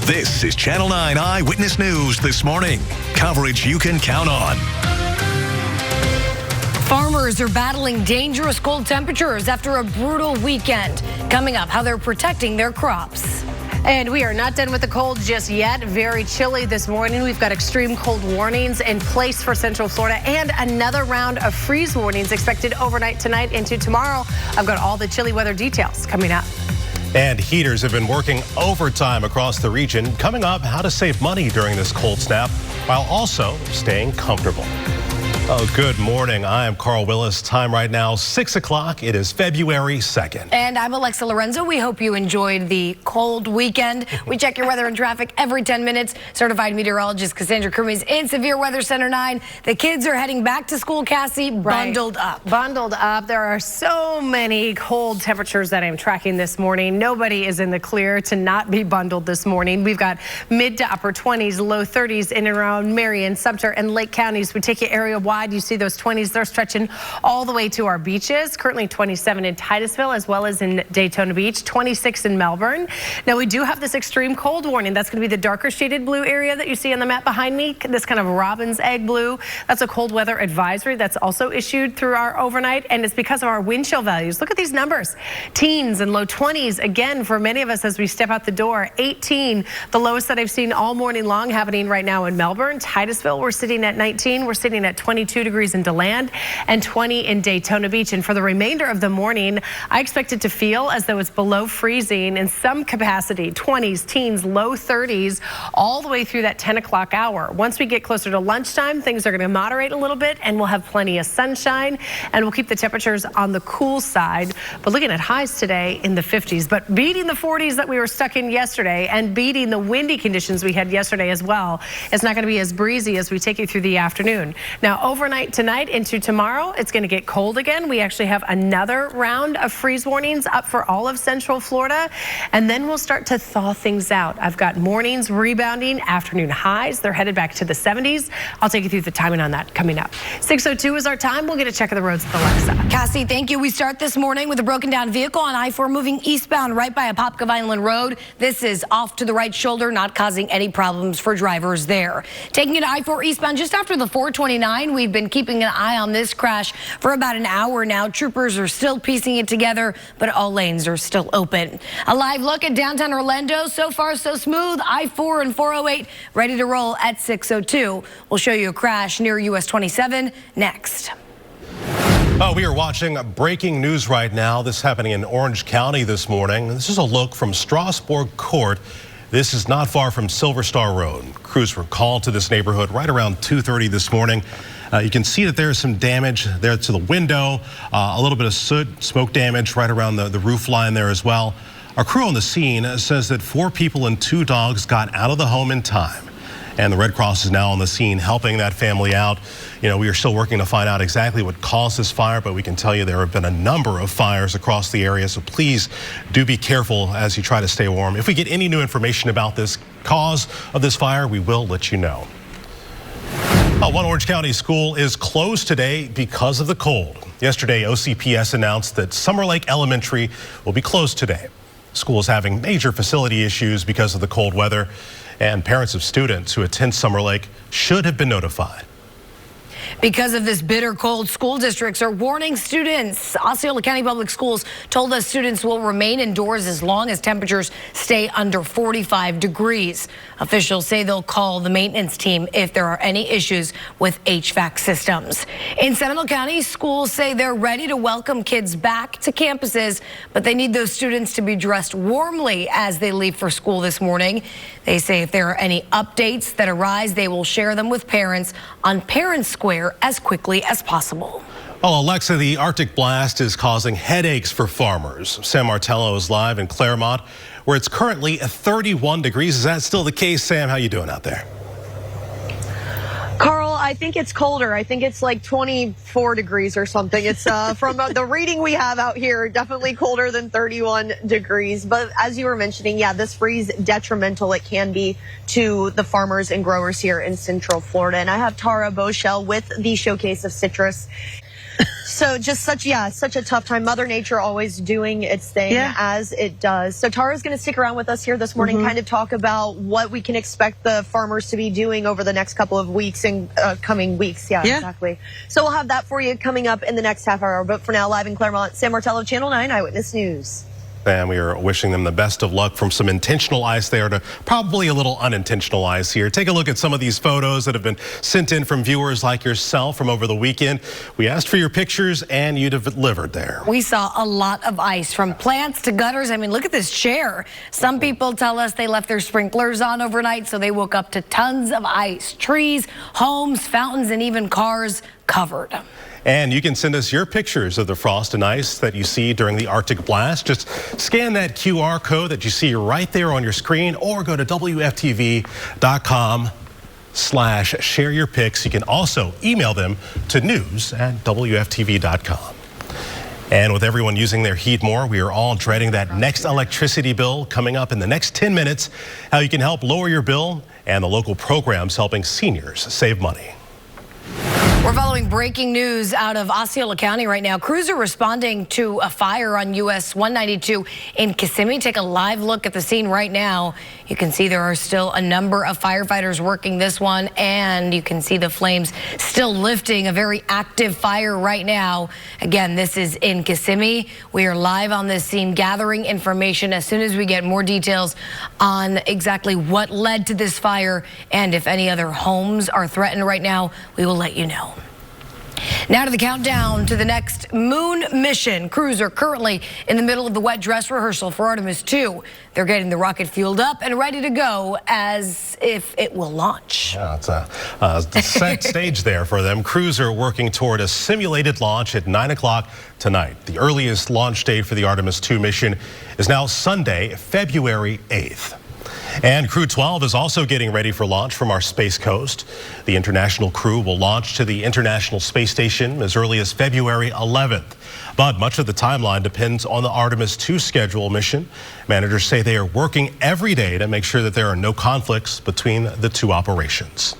This is Channel 9 Eyewitness News this morning. Coverage you can count on. Farmers are battling dangerous cold temperatures after a brutal weekend. Coming up, how they're protecting their crops. And we are not done with the cold just yet. Very chilly this morning. We've got extreme cold warnings in place for Central Florida and another round of freeze warnings expected overnight tonight into tomorrow. I've got all the chilly weather details coming up. And heaters have been working overtime across the region. Coming up, how to save money during this cold snap while also staying comfortable. Oh, good morning. I am Carl Willis. Time right now, 6 o'clock. It is February 2nd. And I'm Alexa Lorenzo. We hope you enjoyed the cold weekend. We check your weather and traffic every 10 minutes. Certified meteorologist Cassandra Crummies in Severe Weather Center 9. The kids are heading back to school, Cassie, bundled up. Bundled up. There are so many cold temperatures that I'm tracking this morning. Nobody is in the clear to not be bundled this morning. We've got mid to upper 20s, low 30s in and around Marion, Sumter, and Lake counties. We take you area-wide. You see those 20s, they're stretching all the way to our beaches. Currently 27 in Titusville as well as in Daytona Beach, 26 in Melbourne. Now we do have this extreme cold warning. That's going to be the darker shaded blue area that you see on the map behind me. This kind of robin's egg blue. That's a cold weather advisory that's also issued through our overnight, and it's because of our wind chill values. Look at these numbers. Teens and low 20s again for many of us as we step out the door. 18, the lowest that I've seen all morning long, happening right now in Melbourne. Titusville, we're sitting at 19. We're sitting at 22 degrees in DeLand and 20 in Daytona Beach. And for the remainder of the morning, I expect it to feel as though it's below freezing in some capacity. 20s, teens, low 30s, all the way through that 10 o'clock hour. Once we get closer to lunchtime, things are going to moderate a little bit, and we'll have plenty of sunshine, and we'll keep the temperatures on the cool side. But looking at highs today in the 50s, but beating the 40s that we were stuck in yesterday and beating the windy conditions we had yesterday as well. It's not going to be as breezy as we take you through the afternoon. Now, overnight tonight into tomorrow, it's going to get cold again. We actually have another round of freeze warnings up for all of Central Florida, and then we'll start to thaw things out. I've got mornings rebounding, afternoon highs. They're headed back to the 70s. I'll take you through the timing on that coming up. 6:02 is our time. We'll get a check of the roads with Alexa. Cassie, thank you. We start this morning with a broken down vehicle on I-4 moving eastbound right by Apopka Vineland Road. This is off to the right shoulder, not causing any problems for drivers there. Taking it to I-4 eastbound just after the 429. We've been keeping an eye on this crash for about an hour now. Troopers are still piecing it together, but all lanes are still open. A live look at downtown Orlando. So far, so smooth. I-4 and 408 ready to roll at 6:02. We'll show you a crash near US 27 next. Oh, we are watching breaking news right now. This happening in Orange County this morning. This is a look from Strasbourg Court. This is not far from Silver Star Road. Crews were called to this neighborhood right around 2:30 this morning. You can see that there's some damage there to the window, a little bit of soot, smoke damage right around the roof line there as well. Our crew on the scene says that 4 people and 2 dogs got out of the home in time. And the Red Cross is now on the scene helping that family out. You know, we are still working to find out exactly what caused this fire, but we can tell you there have been a number of fires across the area. So please do be careful as you try to stay warm. If we get any new information about this cause of this fire, we will let you know. One Orange County school is closed today because of the cold. Yesterday, OCPS announced that Summer Lake Elementary will be closed today. School is having major facility issues because of the cold weather, and parents of students who attend Summer Lake should have been notified. Because of this bitter cold, school districts are warning students. Osceola County Public Schools told us students will remain indoors as long as temperatures stay under 45 degrees. Officials say they'll call the maintenance team if there are any issues with HVAC systems. In Seminole County, schools say they're ready to welcome kids back to campuses, but they need those students to be dressed warmly as they leave for school this morning. They say if there are any updates that arise, they will share them with parents on Parents Square as quickly as possible. Well, Alexa, the Arctic blast is causing headaches for farmers. Sam Martello is live in Claremont, where it's currently 31 degrees. Is that still the case, Sam? How you doing out there? Carl, I think it's colder. I think it's like 24 degrees or something. It's from the reading we have out here, definitely colder than 31 degrees. But as you were mentioning, yeah, this freeze detrimental it can be to the farmers and growers here in Central Florida. And I have Tara Boschel with the Showcase of Citrus. So just such a tough time. Mother Nature always doing its thing as it does. So Tara's going to stick around with us here this morning, kind of talk about what we can expect the farmers to be doing over the next couple of weeks and coming weeks. Yeah, exactly. So we'll have that for you coming up in the next half hour. But for now, live in Claremont, Sam Martello, Channel 9 Eyewitness News. And we are wishing them the best of luck from some intentional ice there to probably a little unintentional ice here. Take a look at some of these photos that have been sent in from viewers like yourself from over the weekend. We asked for your pictures and you delivered there. We saw a lot of ice from plants to gutters. I mean, look at this chair. Some people tell us they left their sprinklers on overnight, so they woke up to tons of ice. Trees, homes, fountains, and even cars covered. And you can send us your pictures of the frost and ice that you see during the Arctic blast. Just scan that QR code that you see right there on your screen, or go to WFTV.com/share your pics. You can also email them to news@WFTV.com. And with everyone using their heat more, we are all dreading that next electricity bill coming up in the next 10 minutes. How you can help lower your bill and the local programs helping seniors save money. We're following breaking news out of Osceola County right now. Crews are responding to a fire on US 192 in Kissimmee. Take a live look at the scene right now. You can see there are still a number of firefighters working this one, and you can see the flames still lifting. A very active fire right now. Again, this is in Kissimmee. We are live on this scene gathering information. As soon as we get more details on exactly what led to this fire and if any other homes are threatened right now, we will let you know. Now to the countdown to the next moon mission. Crews are currently in the middle of the wet dress rehearsal for Artemis 2. They're getting the rocket fueled up and ready to go as if it will launch. Yeah, it's a set stage there for them. Crews are working toward a simulated launch at 9 o'clock tonight. The earliest launch date for the Artemis 2 mission is now Sunday, February 8th. And Crew 12 is also getting ready for launch from our Space Coast. The international crew will launch to the International Space Station as early as February 11th. But much of the timeline depends on the Artemis 2 schedule mission. Managers say they are working every day to make sure that there are no conflicts between the two operations.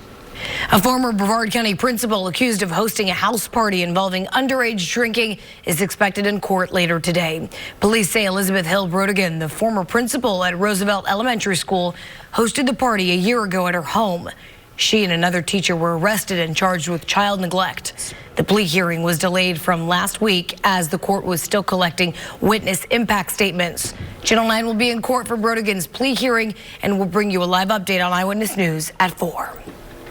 A former Brevard County principal accused of hosting a house party involving underage drinking is expected in court later today. Police say Elizabeth Hill Brodigan, the former principal at Roosevelt Elementary School, hosted the party a year ago at her home. She and another teacher were arrested and charged with child neglect. The plea hearing was delayed from last week as the court was still collecting witness impact statements. Channel 9 will be in court for Brodigan's plea hearing, and we'll bring you a live update on Eyewitness News at 4.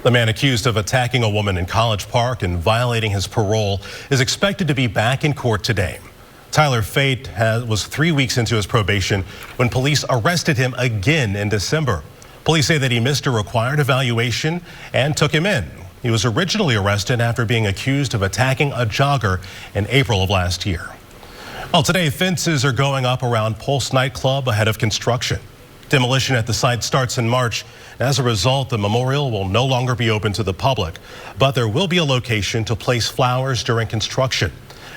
The man accused of attacking a woman in College Park and violating his parole is expected to be back in court today. Tyler Fate was 3 weeks into his probation when police arrested him again in December. Police say that he missed a required evaluation and took him in. He was originally arrested after being accused of attacking a jogger in April of last year. Well, today fences are going up around Pulse nightclub ahead of construction. Demolition at the site starts in March. As a result, the memorial will no longer be open to the public, but there will be a location to place flowers during construction.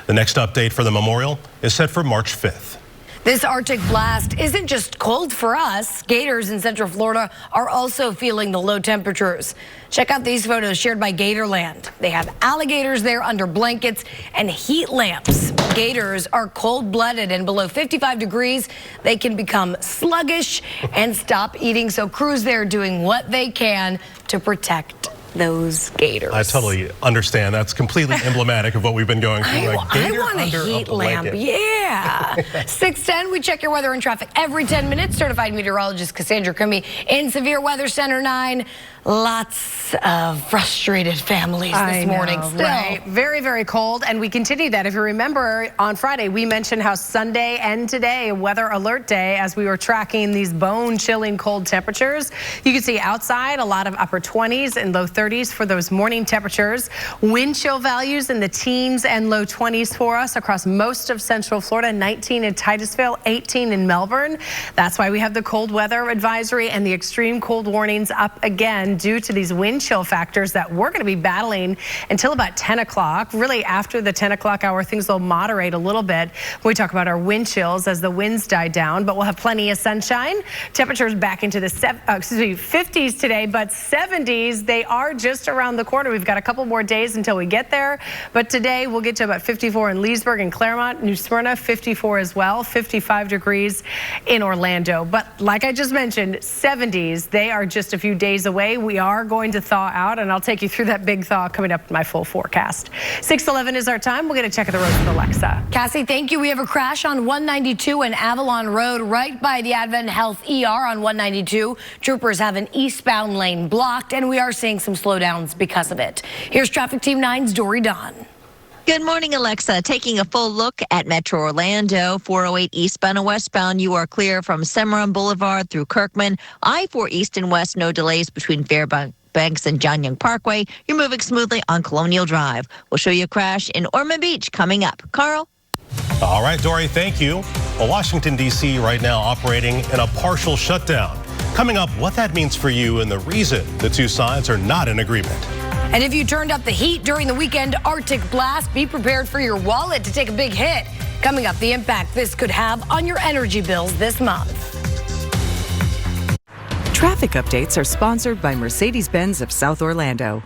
The next update for the memorial is set for March 5th. This Arctic blast isn't just cold for us. Gators in Central Florida are also feeling the low temperatures. Check out these photos shared by Gatorland. They have alligators there under blankets and heat lamps. Gators are cold-blooded, and below 55 degrees, they can become sluggish and stop eating. So crews there doing what they can to protect those gators. I totally understand. That's completely emblematic of what we've been going through. I want a heat lamp. Yeah. 6:10, we check your weather and traffic every 10 minutes. Certified meteorologist Cassandra Crimmey in Severe Weather Center 9. Lots of frustrated families this morning still. Right. Very, very cold, and we continue that. If you remember, on Friday, we mentioned how Sunday and today, weather alert day, as we were tracking these bone-chilling cold temperatures. You can see outside a lot of upper 20s and low 30s for those morning temperatures. Wind chill values in the teens and low 20s for us across most of Central Florida. 19 in Titusville, 18 in Melbourne. That's why we have the cold weather advisory and the extreme cold warnings up again again, due to these wind chill factors that we're going to be battling until about 10 o'clock. Really, after the 10 o'clock hour, things will moderate a little bit when we talk about our wind chills as the winds die down, but we'll have plenty of sunshine. Temperatures back into the 50s today, but 70s, they are just around the corner. We've got a couple more days until we get there, but today we'll get to about 54 in Leesburg and Claremont, New Smyrna, 54 as well, 55 degrees in Orlando. But like I just mentioned, 70s, they are just a few days away. We are going to thaw out, and I'll take you through that big thaw coming up in my full forecast. 6:11 is our time. We'll get a check of the roads with Alexa. Cassie, thank you. We have a crash on 192 and Avalon Road right by the Advent Health ER on 192. Troopers have an eastbound lane blocked, and we are seeing some slowdowns because of it. Here's Traffic Team 9's Dory Don. Good morning, Alexa. Taking a full look at Metro Orlando, 408 eastbound and westbound, you are clear from Cimarron Boulevard through Kirkman. I-4 east and west, no delays between Fairbanks and John Young Parkway. You're moving smoothly on Colonial Drive. We'll show you a crash in Ormond Beach coming up. Carl? All right, Dory, thank you. Well, Washington, D.C. right now operating in a partial shutdown. Coming up, what that means for you and the reason the two sides are not in agreement. And if you turned up the heat during the weekend Arctic blast, be prepared for your wallet to take a big hit. Coming up, the impact this could have on your energy bills this month. Traffic updates are sponsored by Mercedes-Benz of South Orlando.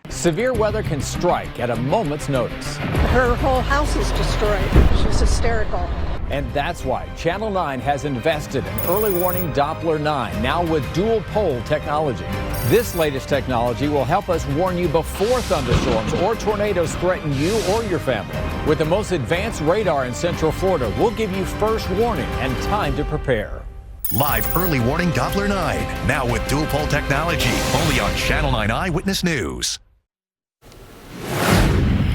Severe weather can strike at a moment's notice. Her whole house is destroyed. She's hysterical. And that's why Channel 9 has invested in early warning Doppler 9, now with dual pole technology. This latest technology will help us warn you before thunderstorms or tornadoes threaten you or your family. With the most advanced radar in Central Florida, we'll give you first warning and time to prepare. Live early warning Doppler 9, now with dual pole technology, only on Channel 9 Eyewitness News.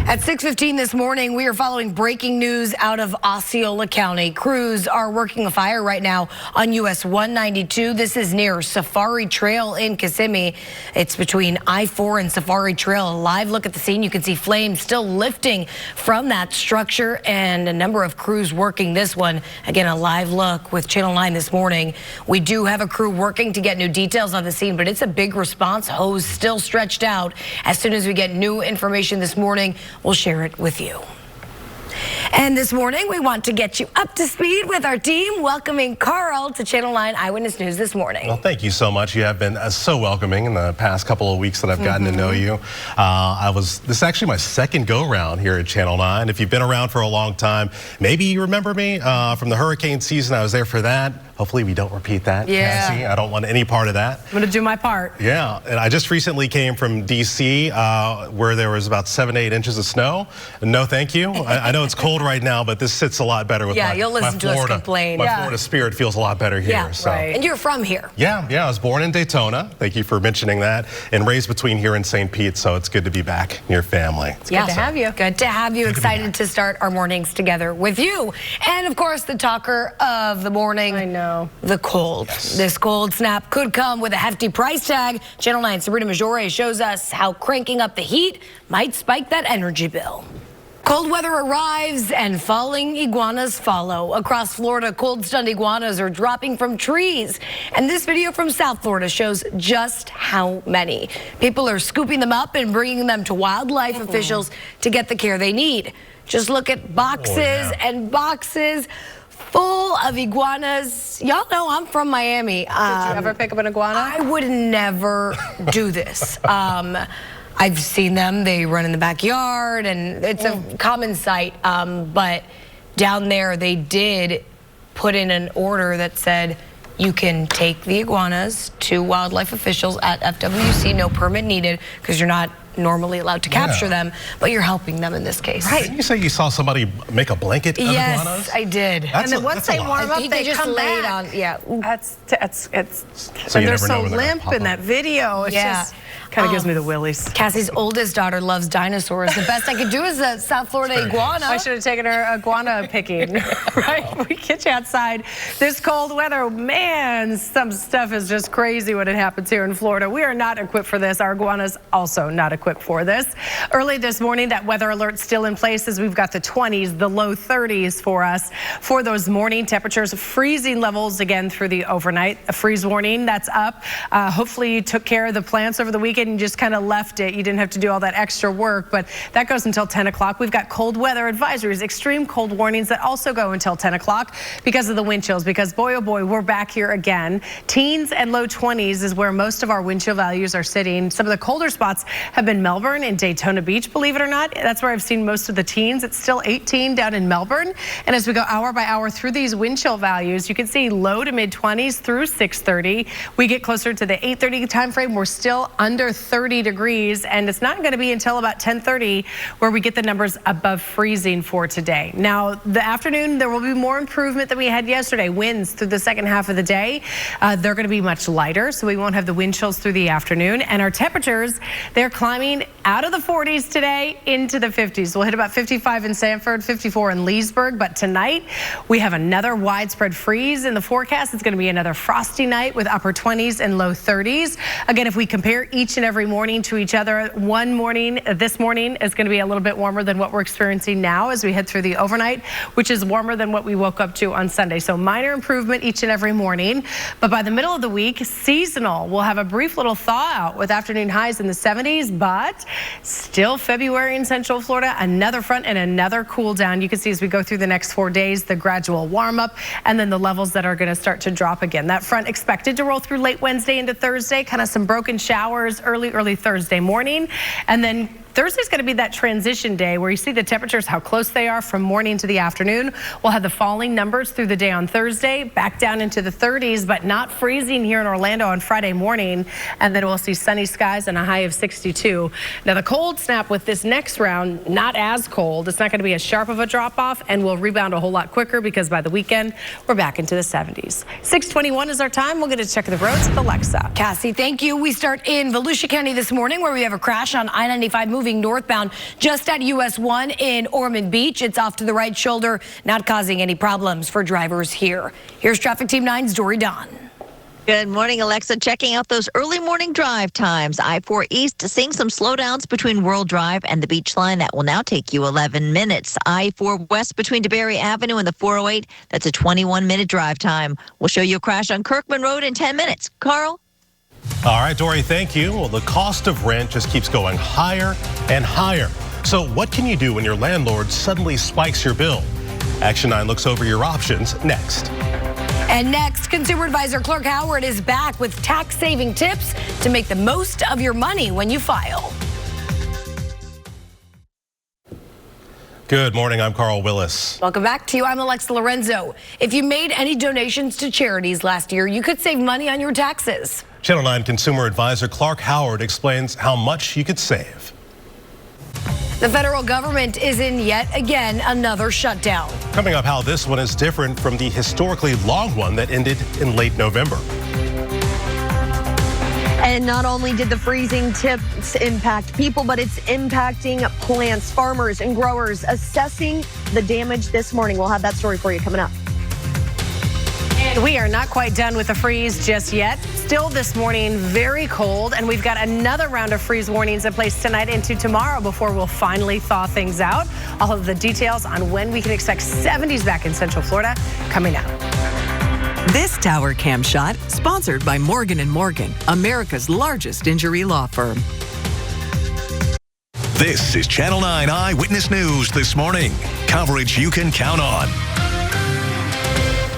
At 6:15 this morning, we are following breaking news out of Osceola County. Crews are working a fire right now on US 192. This is near Safari Trail in Kissimmee. It's between I-4 and Safari Trail. A live look at the scene. You can see flames still lifting from that structure and a number of crews working this one. Again, a live look with Channel 9 this morning. We do have a crew working to get new details on the scene, but it's a big response. Hose still stretched out. As soon as we get new information this morning, we'll share it with you. And this morning, we want to get you up to speed with our team, welcoming Carl to Channel 9 Eyewitness News this morning. Well, thank you so much. You have been so welcoming in the past couple of weeks that I've gotten to know you. This is actually my second go-round here at Channel 9. If you've been around for a long time, maybe you remember me from the hurricane season. I was there for that. Hopefully we don't repeat that, Yeah. Cassie. I don't want any part of that. I'm going to do my part. Yeah, and I just recently came from D.C. Where there was about 7 to 8 inches of snow. No, thank you. I know it's cold right now, but this sits a lot better with you'll listen to us complain. My Florida spirit feels a lot better here. Yeah, so. right. And you're from here. Yeah, I was born in Daytona. Thank you for mentioning that. And raised between here and St. Pete, so it's good to be back near family. It's good to have you. Good to have you. Excited to start our mornings together with you. And of course, the talker of the morning. I know. The cold. Yes. This cold snap could come with a hefty price tag. Channel 9 Sabrina Majore shows us how cranking up the heat might spike that energy bill. Cold weather arrives and falling iguanas follow. Across Florida, cold-stunned iguanas are dropping from trees. And this video from South Florida shows just how many. People are scooping them up and bringing them to wildlife officials to get the care they need. Just look at boxes and boxes full of iguanas. Y'all know I'm from Miami. Did you ever pick up an iguana? I would never do this. I've seen them. They run in the backyard, and it's a common sight. But down there, they did put in an order that said you can take the iguanas to wildlife officials at FWC, no permit needed, because you're not normally allowed to capture them, but you're helping them in this case. Right. Didn't you say you saw somebody make a blanket of iguanas? Yes, I did. And then once they warm up, they just come lay it back. on. Yeah. So you they're never know so when they're gonna limp pop in up. that video. It's just kind of gives me the willies. Cassie's oldest daughter loves dinosaurs. The best I could do is a South Florida iguana. I should have taken her iguana picking. Right? We get you outside. This cold weather, man, some stuff is just crazy when it happens here in Florida. We are not equipped for this. Our iguanas also not equipped. equipped for this. Early this morning, that weather alert still in place as we've got the 20s, the low 30s for us for those morning temperatures. Freezing levels again through the overnight. A freeze warning that's up. Hopefully you took care of the plants over the weekend and just kind of left it. You didn't have to do all that extra work, but that goes until 10 o'clock. We've got cold weather advisories, extreme cold warnings that also go until 10 o'clock because of the wind chills, because boy, oh boy, we're back here again. Teens and low 20s is where most of our wind chill values are sitting. Some of the colder spots have been Melbourne and Daytona Beach, believe it or not. That's where I've seen most of the teens. It's still 18 down in Melbourne. And as we go hour by hour through these wind chill values, you can see low to mid 20s through 6:30. We get closer to the 8:30 time frame. We're still under 30 degrees, and it's not going to be until about 10:30 where we get the numbers above freezing for today. Now, the afternoon, there will be more improvement than we had yesterday. Winds through the second half of the day, they're going to be much lighter, so we won't have the wind chills through the afternoon. And our temperatures, they're climbing out of the 40s today into the 50s. We'll hit about 55 in Sanford, 54 in Leesburg, but tonight we have another widespread freeze in the forecast. It's going to be another frosty night with upper 20s and low 30s. Again, if we compare each and every morning to each other, one morning, this morning is going to be a little bit warmer than what we're experiencing now as we head through the overnight, which is warmer than what we woke up to on Sunday. So minor improvement each and every morning. But by the middle of the week, seasonal. We'll have a brief little thaw out with afternoon highs in the 70s, but still February in Central Florida, another front and another cool down. You can see as we go through the next 4 days, the gradual warm up and then the levels that are going to start to drop again. That front expected to roll through late Wednesday into Thursday, kind of some broken showers early Thursday morning. And then Thursday's going to be that transition day where you see the temperatures, how close they are from morning to the afternoon. We'll have the falling numbers through the day on Thursday, back down into the 30s, but not freezing here in Orlando on Friday morning. And then we'll see sunny skies and a high of 62. Now the cold snap with this next round, not as cold. It's not going to be as sharp of a drop off, and we'll rebound a whole lot quicker because by the weekend, we're back into the 70s. 6:21 is our time. We'll get a check of the roads with Alexa. Cassie, thank you. We start in Volusia County this morning where we have a crash on I-95 moving northbound just at US 1 in Ormond Beach. It's off to the right shoulder, not causing any problems for drivers here. Here's Traffic Team 9's Dory Don. Good morning, Alexa. Checking out those early morning drive times. I-4 East seeing some slowdowns between World Drive and the Beach Line. That will now take you 11 minutes. I-4 West between DeBerry Avenue and the 408. That's a 21-minute drive time. We'll show you a crash on Kirkman Road in 10 minutes. Carl? All right, Dory, thank you. Well, the cost of rent just keeps going higher and higher. So what can you do when your landlord suddenly spikes your bill? Action 9 looks over your options next. And next, consumer advisor Clark Howard is back with tax-saving tips to make the most of your money when you file. Good morning, I'm Carl Willis. Welcome back to you. I'm Alexa Lorenzo. If you made any donations to charities last year, you could save money on your taxes. Channel 9 consumer advisor Clark Howard explains how much you could save. The federal government is in yet again another shutdown. Coming up, how this one is different from the historically long one that ended in late November. And not only did the freezing temps impact people, but it's impacting plants, farmers and growers assessing the damage this morning. We'll have that story for you coming up. And we are not quite done with the freeze just yet. Still this morning, very cold, and we've got another round of freeze warnings in place tonight into tomorrow before we'll finally thaw things out. All of the details on when we can expect 70s back in Central Florida coming up. This Tower Cam shot sponsored by Morgan & Morgan, America's largest injury law firm. This is Channel 9 Eyewitness News this morning. Coverage you can count on.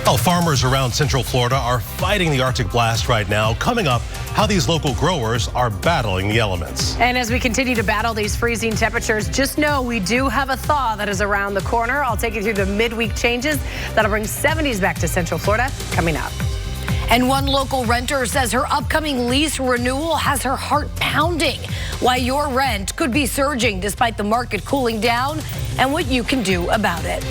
Well, farmers around Central Florida are fighting the Arctic blast right now. Coming up, how these local growers are battling the elements. And as we continue to battle these freezing temperatures, just know we do have a thaw that is around the corner. I'll take you through the midweek changes that'll bring 70s back to Central Florida coming up. And one local renter says her upcoming lease renewal has her heart pounding. Why your rent could be surging despite the market cooling down and what you can do about it.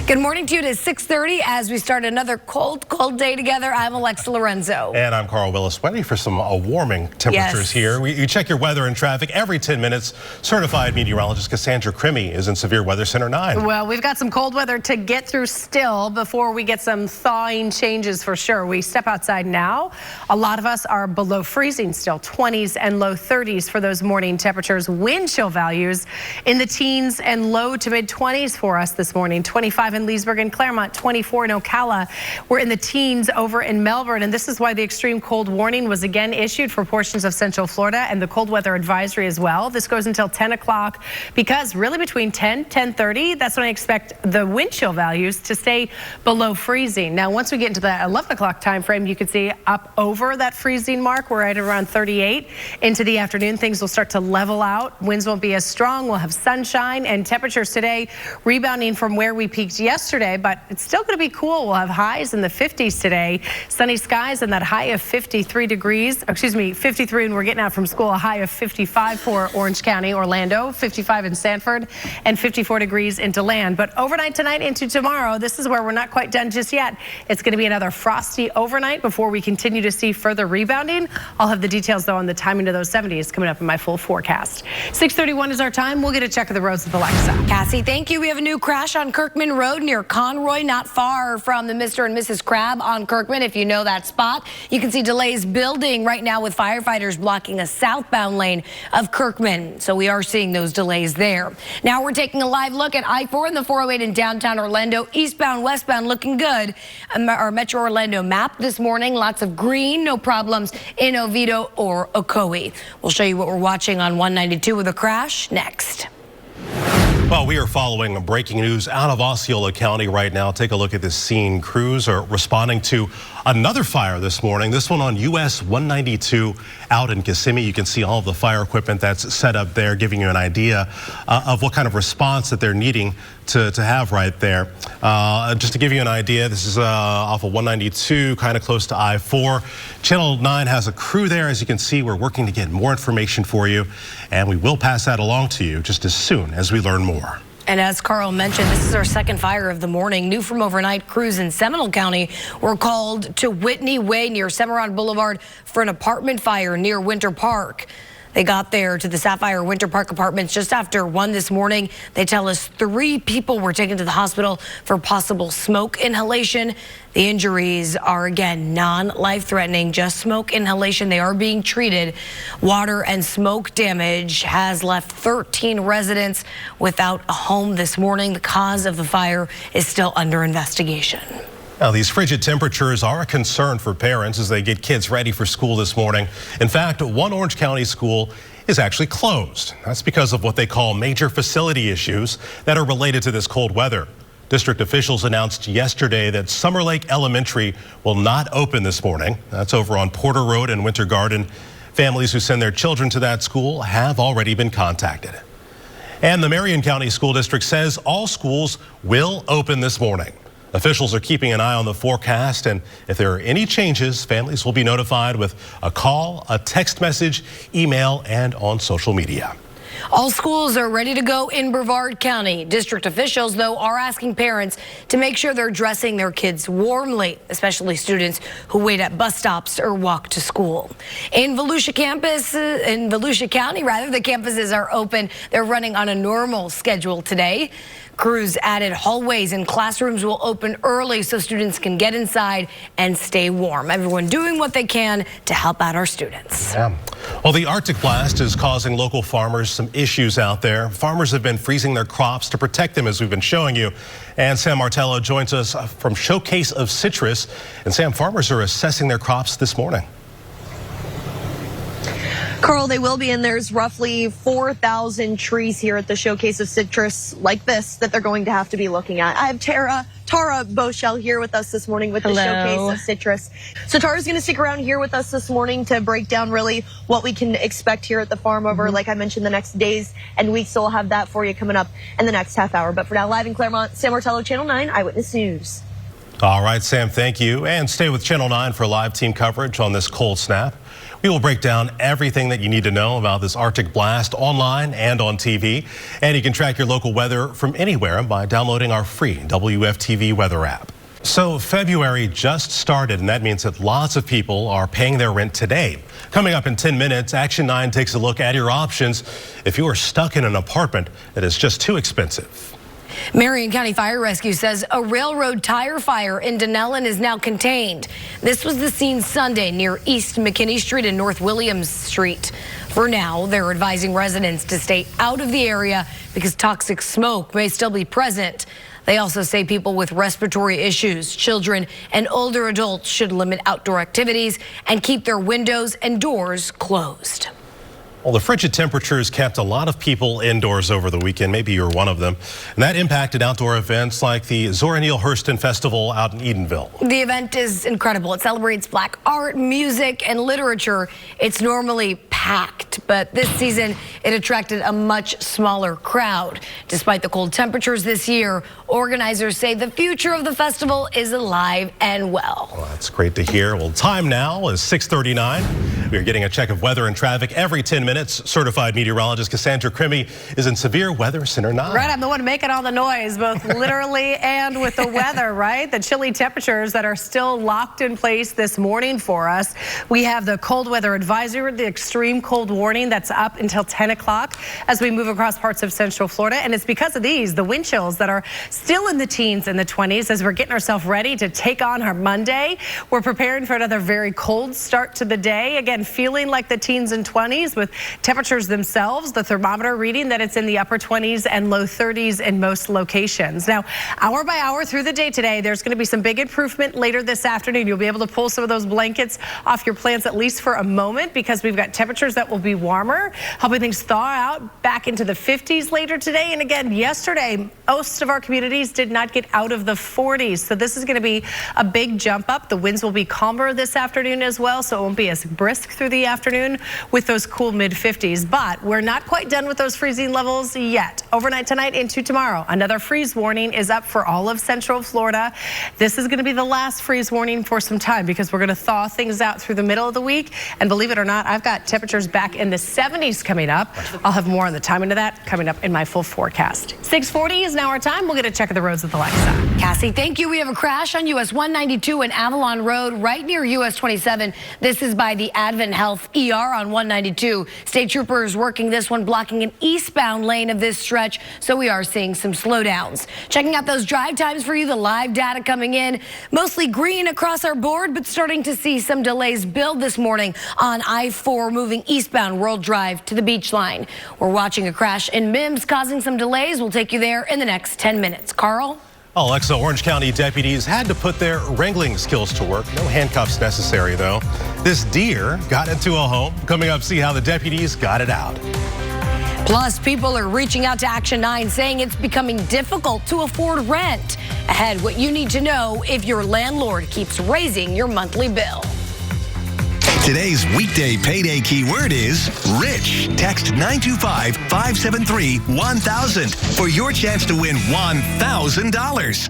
Good morning to you. It is 6:30 as we start another cold day together. I'm Alexa Lorenzo. And I'm Carl Willis. Ready for some warming temperatures here. You check your weather and traffic every 10 minutes. Certified meteorologist Cassandra Crimmy is in Severe Weather Center 9. Well, we've got some cold weather to get through still before we get some thawing changes for sure. We step outside now. A lot of us are below freezing still, 20s and low 30s for those morning temperatures. Wind chill values in the teens and low to mid 20s for us this morning. 25 in Leesburg and Claremont, 24 in Ocala. We're in the teens over in Melbourne, and this is why the extreme cold warning was again issued for portions of Central Florida and the cold weather advisory as well. This goes until 10 o'clock because really between 10:30, that's when I expect the wind chill values to stay below freezing. Now, once we get into that 11 o'clock time frame, you can see up over that freezing mark. We're right around 38. Into the afternoon, things will start to level out. Winds won't be as strong. We'll have sunshine, and temperatures today rebounding from where we peaked yesterday, but it's still going to be cool. We'll have highs in the 50s today. Sunny skies and that high of 53 degrees. Excuse me, 53, and we're getting out from school. A high of 55 for Orange County, Orlando, 55 in Sanford, and 54 degrees into Land. But overnight tonight into tomorrow, this is where we're not quite done just yet. It's going to be another frosty overnight before we continue to see further rebounding. I'll have the details, though, on the timing of those 70s coming up in my full forecast. 6:31 is our time. We'll get a check of the roads with Alexa. Cassie, thank you. We have a new crash on Kirkman Road near Conroy, not far from the Mr. and Mrs. Crab on Kirkman. If you know that spot, you can see delays building right now with firefighters blocking a southbound lane of Kirkman. So we are seeing those delays there. Now we're taking a live look at I-4 and the 408 in downtown Orlando. Eastbound, westbound looking good. Our Metro Orlando map this morning. Lots of green, no problems in Oviedo or Ocoee. We'll show you what we're watching on 192 with a crash next. Well, we are following breaking news out of Osceola County right now. Take a look at this scene. Crews are responding to another fire this morning. This one on US 192 out in Kissimmee. You can see all of the fire equipment that's set up there, giving you an idea of what kind of response that they're needing to have right there. Just to give you an idea, this is off of 192, kind of close to I-4. Channel 9 has a crew there. As you can see, we're working to get more information for you, and we will pass that along to you just as soon as we learn more. And as Carl mentioned, this is our second fire of the morning. New from overnight, crews in Seminole County were called to Whitney Way near Cimarron Boulevard for an apartment fire near Winter Park. They got there to the Sapphire Winter Park apartments just after 1 this morning. They tell us 3 people were taken to the hospital for possible smoke inhalation. The injuries are, again, non-life-threatening, just smoke inhalation. They are being treated. Water and smoke damage has left 13 residents without a home this morning. The cause of the fire is still under investigation. Now, these frigid temperatures are a concern for parents as they get kids ready for school this morning. In fact, one Orange County school is actually closed. That's because of what they call major facility issues that are related to this cold weather. District officials announced yesterday that Summer Lake Elementary will not open this morning. That's over on Porter Road in Winter Garden. Families who send their children to that school have already been contacted. And the Marion County School District says all schools will open this morning. Officials are keeping an eye on the forecast, and if there are any changes, families will be notified with a call, a text message, email, and on social media. All schools are ready to go in Brevard County. District officials, though, are asking parents to make sure they're dressing their kids warmly, especially students who wait at bus stops or walk to school. In Volusia County, the campuses are open. They're running on a normal schedule today. Crews added hallways and classrooms will open early so students can get inside and stay warm. Everyone doing what they can to help out our students. Yeah. Well, the Arctic blast is causing local farmers some issues out there. Farmers have been freezing their crops to protect them, as we've been showing you. And Sam Martello joins us from Showcase of Citrus. And Sam, farmers are assessing their crops this morning. Carl, they will be, and there's roughly 4,000 trees here at the Showcase of Citrus like this that they're going to have to be looking at. I have Tara Boschel here with us this morning with the Showcase of Citrus. So Tara's going to stick around here with us this morning to break down really what we can expect here at the farm over, like I mentioned, the next days and weeks. So we'll have that for you coming up in the next half hour. But for now, live in Claremont, Sam Martello, Channel 9 Eyewitness News. All right, Sam, thank you. And stay with Channel 9 for live team coverage on this cold snap. We will break down everything that you need to know about this Arctic blast online and on TV. And you can track your local weather from anywhere by downloading our free WFTV weather app. So February just started, and that means that lots of people are paying their rent today. Coming up in 10 minutes, Action 9 takes a look at your options if you are stuck in an apartment that is just too expensive. Marion County Fire Rescue says a railroad tire fire in Denellen is now contained. This was the scene Sunday near East McKinney Street and North Williams Street. For now, they're advising residents to stay out of the area because toxic smoke may still be present. They also say people with respiratory issues, children, and older adults should limit outdoor activities and keep their windows and doors closed. Well, the frigid temperatures kept a lot of people indoors over the weekend. Maybe you're one of them. And that impacted outdoor events like the Zora Neale Hurston Festival out in Edenville. The event is incredible. It celebrates Black art, music, and literature. It's normally packed, but this season it attracted a much smaller crowd. Despite the cold temperatures this year, organizers say the future of the festival is alive and well. Well, that's great to hear. Well, time now is 6:39. We're getting a check of weather and traffic every 10 minutes. Certified meteorologist Cassandra Crimmy is in Severe Weather Center 9. Right, I'm the one making all the noise, both literally and with the weather, right? The chilly temperatures that are still locked in place this morning for us. We have the cold weather advisory, the extreme cold warning that's up until 10 o'clock as we move across parts of Central Florida. And it's because of these, the wind chills that are still in the teens and the 20s as we're getting ourselves ready to take on our Monday. We're preparing for another very cold start to the day. Again, feeling like the teens and 20s with temperatures themselves, the thermometer reading that it's in the upper 20s and low 30s in most locations. Now, hour by hour through the day today, there's going to be some big improvement later this afternoon. You'll be able to pull some of those blankets off your plants at least for a moment because we've got temperatures that will be warmer, helping things thaw out back into the 50s later today. And again, yesterday, most of our communities did not get out of the 40s. So this is going to be a big jump up. The winds will be calmer this afternoon as well, so it won't be as brisk through the afternoon with those cool mid-50s. But we're not quite done with those freezing levels yet. Overnight tonight into tomorrow, another freeze warning is up for all of Central Florida. This is going to be the last freeze warning for some time because we're going to thaw things out through the middle of the week. And believe it or not, I've got temperatures back in the 70s coming up. I'll have more on the timing of that coming up in my full forecast. 6:40 is now our time. We'll get a check of the roads with Alexa. Cassie, thank you. We have a crash on US 192 and Avalon Road right near US 27. This is by the Advent Health ER on 192. State troopers working this one, blocking an eastbound lane of this stretch, so we are seeing some slowdowns. Checking out those drive times for you, the live data coming in. Mostly green across our board, but starting to see some delays build this morning on I-4 moving eastbound World Drive to the beach line. We're watching a crash in Mims causing some delays. We'll take you there in the next 10 minutes. Carl? Alexa, Orange County deputies had to put their wrangling skills to work. No handcuffs necessary, though. This deer got into a home. Coming up, see how the deputies got it out. Plus, people are reaching out to Action 9 saying it's becoming difficult to afford rent. Ahead, what you need to know if your landlord keeps raising your monthly bill. Today's weekday payday keyword is rich. Text 925-573-1000 for your chance to win $1,000.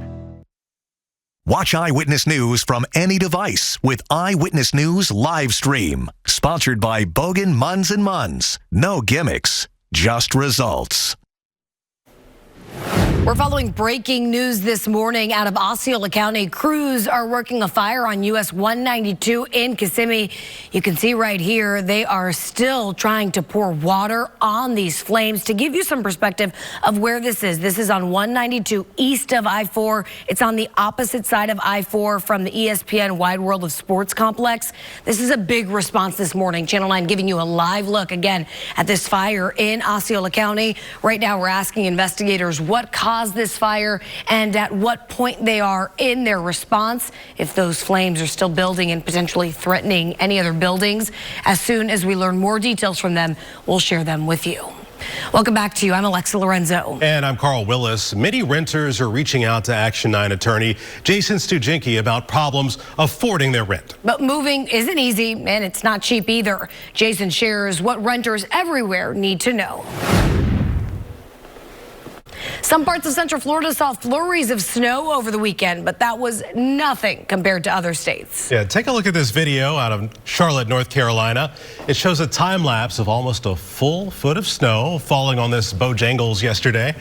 Watch Eyewitness News from any device with Eyewitness News live stream. Sponsored by Bogan Munz & Munz. No gimmicks, just results. We're following breaking news this morning out of Osceola County. Crews are working a fire on US 192 in Kissimmee. You can see right here, they are still trying to pour water on these flames. To give you some perspective of where this is on 192 east of I-4. It's on the opposite side of I-4 from the ESPN Wide World of Sports complex. This is a big response this morning. Channel 9 giving you a live look again at this fire in Osceola County. Right now, we're asking investigators what caused this fire and at what point they are in their response, if those flames are still building and potentially threatening any other buildings. As soon as we learn more details from them, we'll share them with you. Welcome back to you. I'm Alexa Lorenzo. And I'm Carl Willis. Many renters are reaching out to Action 9 attorney Jason Stujinski about problems affording their rent. But moving isn't easy, and it's not cheap either. Jason shares what renters everywhere need to know. Some parts of Central Florida saw flurries of snow over the weekend, but that was nothing compared to other states. Yeah, take a look at this video out of Charlotte, North Carolina. It shows a time lapse of almost a full foot of snow falling on this Bojangles yesterday.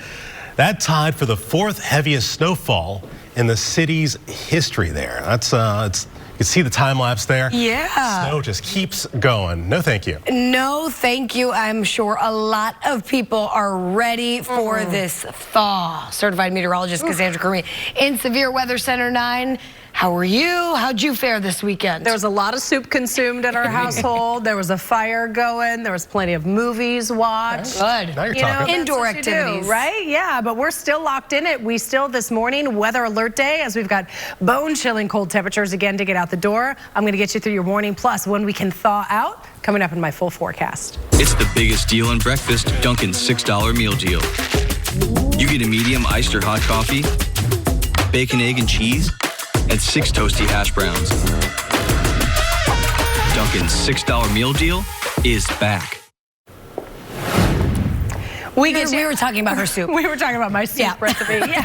That tied for the 4th heaviest snowfall in the city's history there. You can see the time lapse there. Yeah. Snow just keeps going. No, thank you. No, thank you. I'm sure a lot of people are ready for this thaw. Certified meteorologist Cassandra Curry in Severe Weather Center 9. How are you? How'd you fare this weekend? There was a lot of soup consumed at our household. There was a fire going. There was plenty of movies watched. Good. Now you're talking. Indoor activities. Right? Yeah, but we're still locked in it. We still, this morning, weather alert day, as we've got bone-chilling cold temperatures again to get out the door. I'm going to get you through your morning, plus when we can thaw out, coming up in my full forecast. It's the biggest deal on breakfast, Dunkin's $6 meal deal. You get a medium iced or hot coffee, bacon, egg, and cheese, and 6 toasty hash browns. Dunkin's $6 meal deal is back. We were talking about her soup. We were talking about my soup recipe. Yeah.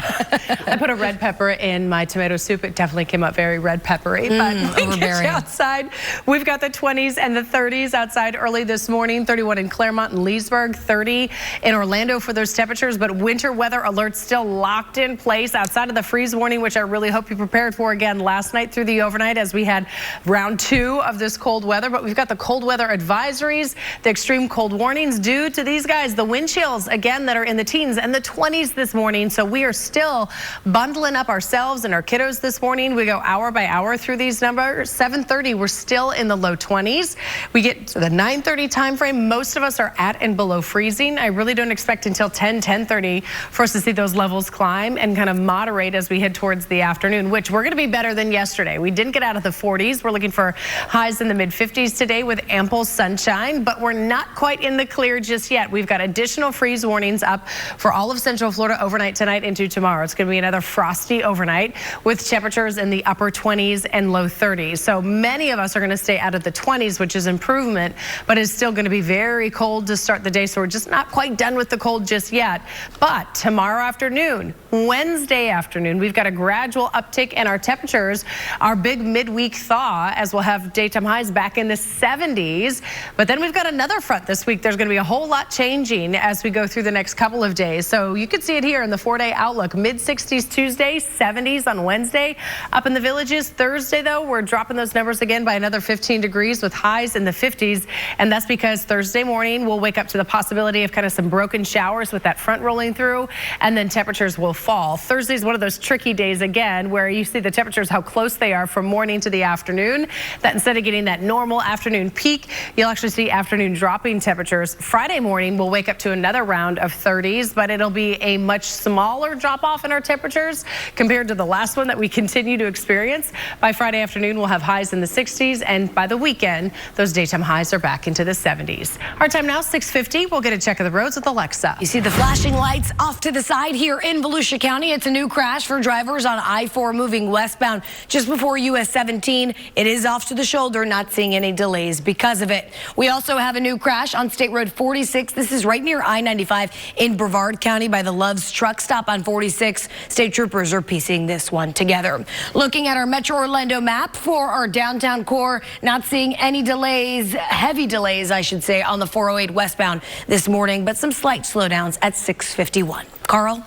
I put a red pepper in my tomato soup. It definitely came up very red peppery. But we get you outside. We've got the 20s and the 30s outside early this morning. 31 in Claremont and Leesburg. 30 in Orlando for those temperatures. But winter weather alerts still locked in place outside of the freeze warning, which I really hope you prepared for again last night through the overnight as we had round 2 of this cold weather. But we've got the cold weather advisories, the extreme cold warnings due to these guys, the wind chills again that are in the teens and the 20s this morning. So we are still bundling up ourselves and our kiddos this morning. We go hour by hour through these numbers. 7:30, we're still in the low 20s. We get to the 9:30 time frame. Most of us are at and below freezing. I really don't expect until 10:30 for us to see those levels climb and kind of moderate as we head towards the afternoon, which we're going to be better than yesterday. We didn't get out of the 40s. We're looking for highs in the mid 50s today with ample sunshine, but we're not quite in the clear just yet. We've got additional freeze warnings up for all of Central Florida overnight tonight into tomorrow. It's going to be another frosty overnight with temperatures in the upper 20s and low 30s. So many of us are going to stay out of the 20s, which is improvement, but it's still going to be very cold to start the day. So we're just not quite done with the cold just yet. But tomorrow afternoon, Wednesday afternoon, we've got a gradual uptick in our temperatures, our big midweek thaw, as we'll have daytime highs back in the 70s. But then we've got another front this week. There's going to be a whole lot changing as we go through the next couple of days. So you can see it here in the 4-day outlook. Mid 60s Tuesday, 70s on Wednesday. Up in the Villages Thursday, though, we're dropping those numbers again by another 15 degrees with highs in the 50s. And that's because Thursday morning we'll wake up to the possibility of kind of some broken showers with that front rolling through, and then temperatures will fall. Thursday's one of those tricky days again where you see the temperatures, how close they are from morning to the afternoon, that instead of getting that normal afternoon peak, you'll actually see afternoon dropping temperatures. Friday morning we'll wake up to another round of 30s, but it'll be a much smaller drop off in our temperatures compared to the last one that we continue to experience. By Friday afternoon we'll have highs in the 60s, and by the weekend those daytime highs are back into the 70s. Our time now 6:50. We'll get a check of the roads with Alexa. You see the flashing lights off to the side here in Volusia County. It's a new crash for drivers on I-4 moving westbound just before US 17. It is off to the shoulder, not seeing any delays because of it. We also have a new crash on State Road 46. This is right near I-95 in Brevard County by the Love's truck stop on 46. State troopers are piecing this one together. Looking at our Metro Orlando map for our downtown core, not seeing any delays, heavy delays, I should say, on the 408 westbound this morning, but some slight slowdowns at 6:51. Carl?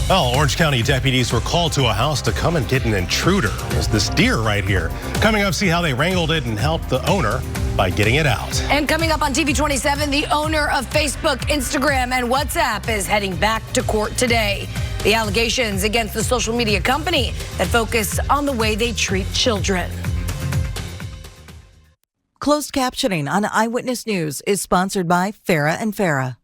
Well, Orange County deputies were called to a house to come and get an intruder. There's this deer right here. Coming up, see how they wrangled it and helped the owner by getting it out. And coming up on TV 27, the owner of Facebook, Instagram, and WhatsApp is heading back to court today. The allegations against the social media company that focus on the way they treat children. Closed captioning on Eyewitness News is sponsored by Farah and Farah.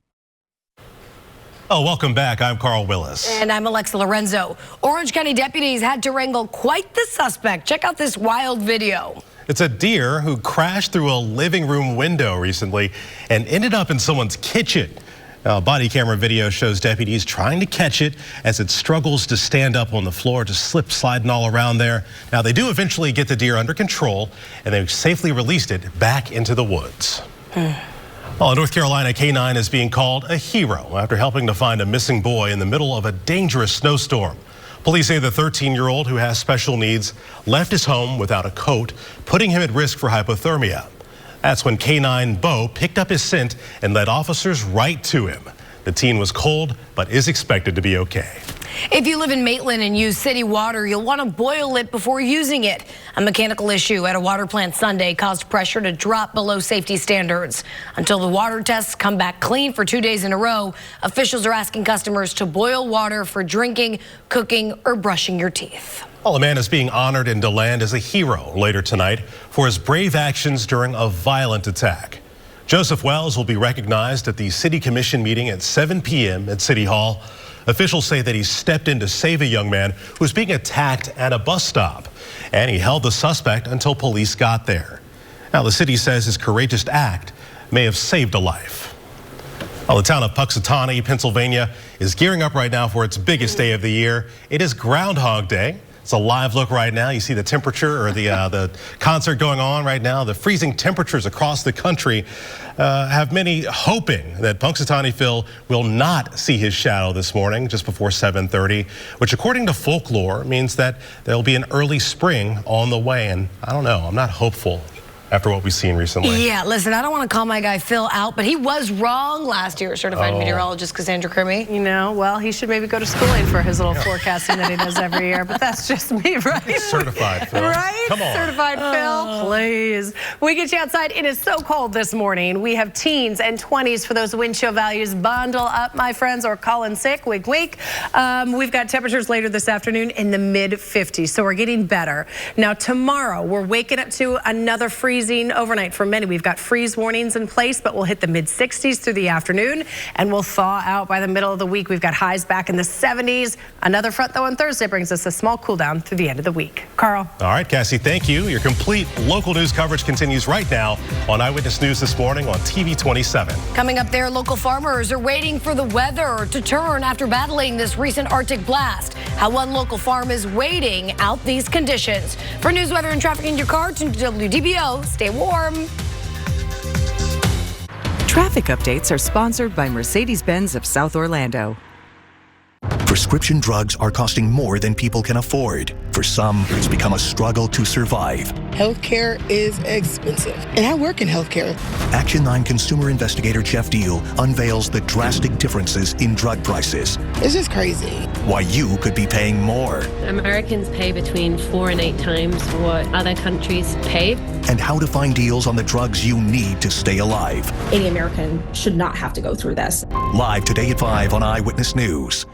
Oh, welcome back. I'm Carl Willis. And I'm Alexa Lorenzo. Orange County deputies had to wrangle quite the suspect. Check out this wild video. It's a deer who crashed through a living room window recently and ended up in someone's kitchen. Now, body camera video shows deputies trying to catch it as it struggles to stand up on the floor, just slip sliding all around there. Now, they do eventually get the deer under control, and they've safely released it back into the woods. Well, in North Carolina, K9 is being called a hero after helping to find a missing boy in the middle of a dangerous snowstorm. Police say the 13-year-old who has special needs left his home without a coat, putting him at risk for hypothermia. That's when K9 Bo picked up his scent and led officers right to him. The teen was cold, but is expected to be okay. If you live in Maitland and use city water, you'll want to boil it before using it. A mechanical issue at a water plant Sunday caused pressure to drop below safety standards. Until the water tests come back clean for 2 days in a row, officials are asking customers to boil water for drinking, cooking, or brushing your teeth. Well, a man is being honored in DeLand as a hero later tonight for his brave actions during a violent attack. Joseph Wells will be recognized at the City Commission meeting at 7 p.m. at City Hall. Officials say that he stepped in to save a young man who was being attacked at a bus stop, and he held the suspect until police got there. Now, the city says his courageous act may have saved a life. Well, the town of Punxsutawney, Pennsylvania, is gearing up right now for its biggest day of the year. It is Groundhog Day. It's a live look right now. You see the temperature or the concert going on right now. The freezing temperatures across the country have many hoping that Punxsutawney Phil will not see his shadow this morning just before 7:30, which according to folklore means that there'll be an early spring on the way. And I don't know, I'm not hopeful after what we've seen recently. Yeah, listen, I don't want to call my guy Phil out, but he was wrong last year, certified meteorologist Cassandra Crimmy. You know, well, he should maybe go to schooling for his little forecasting that he does every year, but that's just me, right? Certified Phil. Right? Come on. Certified Phil, please. We get you outside. It is so cold this morning. We have teens and 20s for those wind chill values. Bundle up, my friends, or call in sick. Wink, wink. We've got temperatures later this afternoon in the mid-50s, so we're getting better. Now, tomorrow, we're waking up to another freezing overnight for many. We've got freeze warnings in place, but we'll hit the mid-60s through the afternoon, and we'll thaw out by the middle of the week. We've got highs back in the 70s. Another front, though, on Thursday brings us a small cool down through the end of the week. Carl. All right, Cassie, thank you. Your complete local news coverage continues right now on Eyewitness News this morning on TV 27. Coming up there, local farmers are waiting for the weather to turn after battling this recent Arctic blast. How one local farm is waiting out these conditions. For news, weather, and traffic in your car, to WDBO. Stay warm. Traffic updates are sponsored by Mercedes-Benz of South Orlando. Prescription drugs are costing more than people can afford. For some, it's become a struggle to survive. Healthcare is expensive, and I work in healthcare. Action 9 consumer investigator Jeff Deal unveils the drastic differences in drug prices. It's just crazy. Why you could be paying more. Americans pay between 4 and 8 times what other countries pay. And how to find deals on the drugs you need to stay alive. Any American should not have to go through this. Live today at 5 on Eyewitness News.